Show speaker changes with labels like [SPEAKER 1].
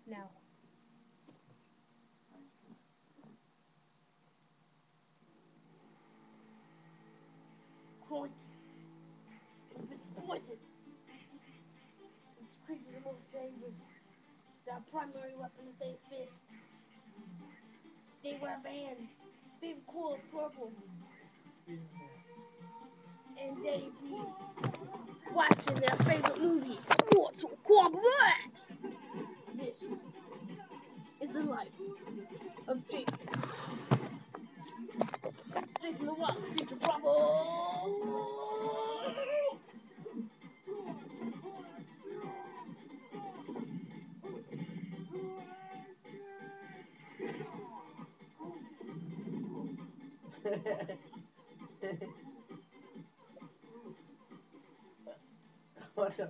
[SPEAKER 1] Now, Croink, if it's poison, it's creatures the most dangerous. Their primary weapon is a fist. They wear bands. Favorite color purple. And they be watching their favorite movie, Mortal Kombat. This is the life of Jason. Jason the Wild Future Bravo.
[SPEAKER 2] What the